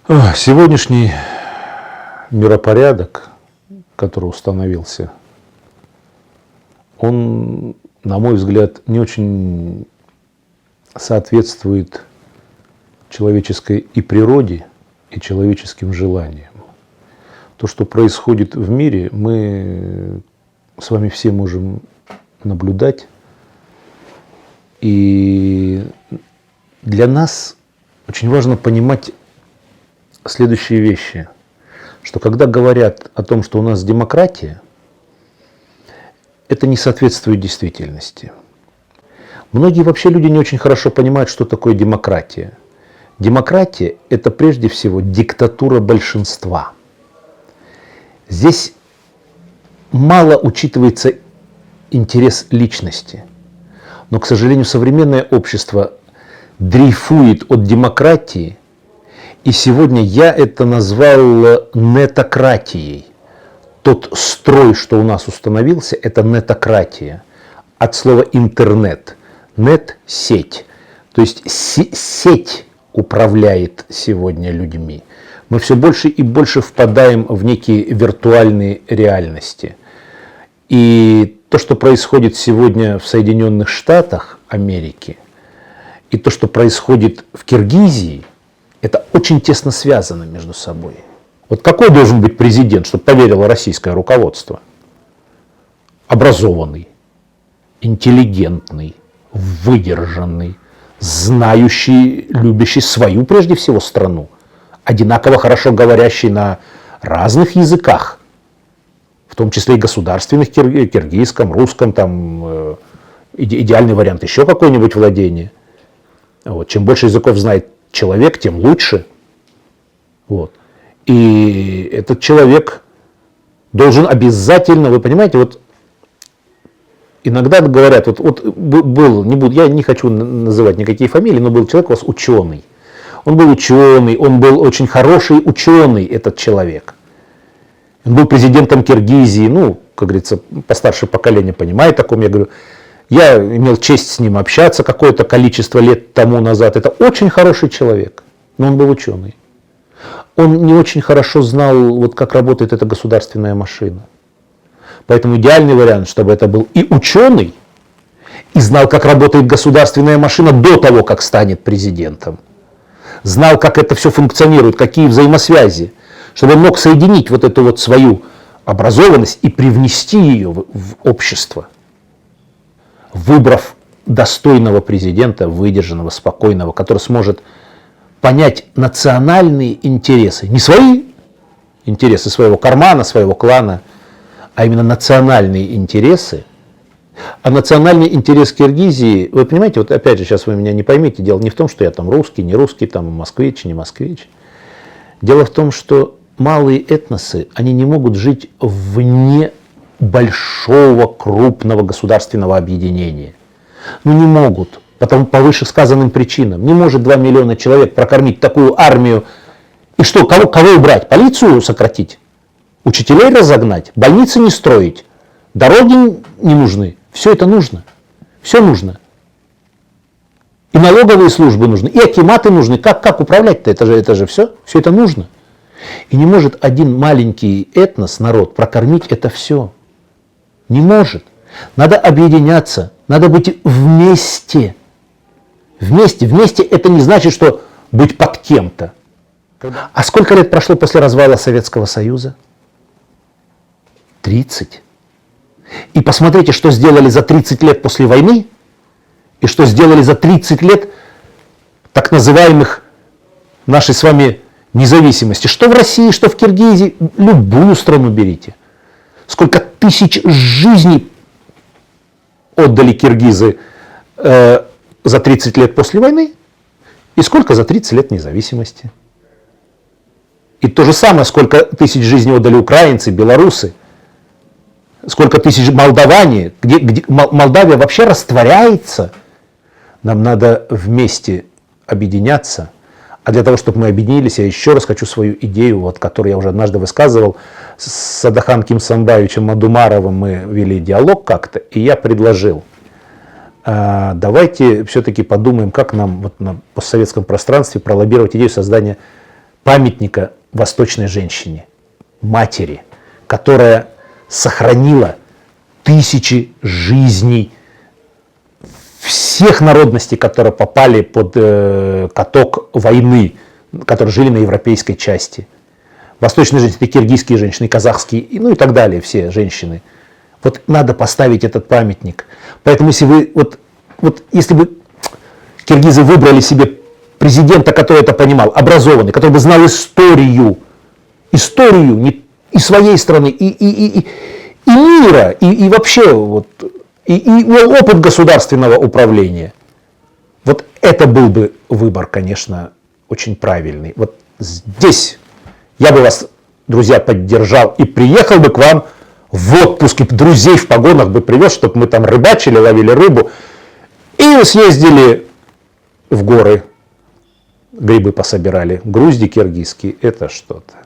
Сегодняшний миропорядок, который установился, он, на мой взгляд, не очень соответствует человеческой и природе, и человеческим желаниям. То, что происходит в мире, мы с вами все можем наблюдать. И для нас очень важно понимать следующие вещи, что когда говорят о том, что у нас демократия, это не соответствует действительности. Многие вообще люди не очень хорошо понимают, что такое демократия. Демократия – это прежде всего диктатура большинства. Здесь мало учитывается интерес личности. Но, к сожалению, современное общество дрейфует от демократии, и сегодня я это назвал нетократией. Тот строй, что у нас установился, это нетократия. От слова интернет. Нет – сеть. То есть сеть управляет сегодня людьми. Мы все больше и больше впадаем в некие виртуальные реальности. И то, что происходит сегодня в Соединенных Штатах Америки, и то, что происходит в Киргизии, это очень тесно связано между собой. Вот какой должен быть президент, чтобы поверило российское руководство? Образованный, интеллигентный, выдержанный, знающий, любящий свою, прежде всего, страну, одинаково хорошо говорящий на разных языках, в том числе и государственных, киргизском, русском, там, идеальный вариант еще какое-нибудь владение. Вот. Чем больше языков знает человек, тем лучше. Вот. И этот человек должен обязательно, вы понимаете, вот иногда говорят, вот был, я не хочу называть никакие фамилии, но был человек у вас ученый. Он был ученый, он был очень хороший ученый, этот человек. Он был президентом Киргизии, ну, как говорится, постаршее поколение понимает, о ком я говорю. Я имел честь с ним общаться какое-то количество лет тому назад. Это очень хороший человек, но он был ученый. Он не очень хорошо знал, вот как работает эта государственная машина. Поэтому идеальный вариант, чтобы это был и ученый, и знал, как работает государственная машина до того, как станет президентом. Знал, как это все функционирует, какие взаимосвязи, чтобы он мог соединить вот эту вот свою образованность и привнести ее в общество. Выбрав достойного президента, выдержанного, спокойного, который сможет понять национальные интересы, не свои интересы своего кармана, своего клана, а именно национальные интересы. А национальный интерес Киргизии, вы понимаете, вот опять же, сейчас вы меня не поймите, дело не в том, что я там русский, не русский, там москвич, не москвич. Дело в том, что малые этносы, они не могут жить вне большого, крупного государственного объединения. Ну не могут, потому по вышесказанным причинам. Не может 2 миллиона человек прокормить такую армию. И что, кого убрать? Полицию сократить? Учителей разогнать? Больницы не строить? Дороги не нужны? Все это нужно. Все нужно. И налоговые службы нужны, и акиматы нужны. Как управлять-то? Это же все это нужно. И не может один маленький этнос, народ, прокормить это все. Не может. Надо объединяться, надо быть вместе. Вместе это не значит, что быть под кем-то. А сколько лет прошло после развала Советского Союза? 30. И посмотрите, что сделали за 30 лет после войны, и что сделали за 30 лет так называемых нашей с вами независимости. Что в России, что в Киргизии, любую страну берите. Сколько тысяч жизней отдали киргизы за 30 лет после войны, и сколько за 30 лет независимости. И то же самое, сколько тысяч жизней отдали украинцы, белорусы, сколько тысяч молдаване, где Молдавия вообще растворяется. Нам надо вместе объединяться. А для того, чтобы мы объединились, я еще раз хочу свою идею, вот, которую я уже однажды высказывал, с Садахан Кимсанбаевичем Мадумаровым мы вели диалог как-то, и я предложил, давайте все-таки подумаем, как нам вот на постсоветском пространстве пролоббировать идею создания памятника восточной женщине, матери, которая сохранила тысячи жизней всех народностей, которые попали под каток войны, которые жили на европейской части. Восточные женщины, это киргизские женщины, казахские, ну и так далее, все женщины. Вот надо поставить этот памятник. Поэтому если вы, если бы киргизы выбрали себе президента, который это понимал, образованный, который бы знал историю и своей страны, и мира, и вообще и опыт государственного управления. Вот это был бы выбор, конечно, очень правильный. Вот здесь я бы вас, друзья, поддержал и приехал бы к вам в отпуск, и друзей в погонах бы привез, чтобы мы там рыбачили, ловили рыбу, и съездили в горы, грибы пособирали. Грузди киргизские – это что-то.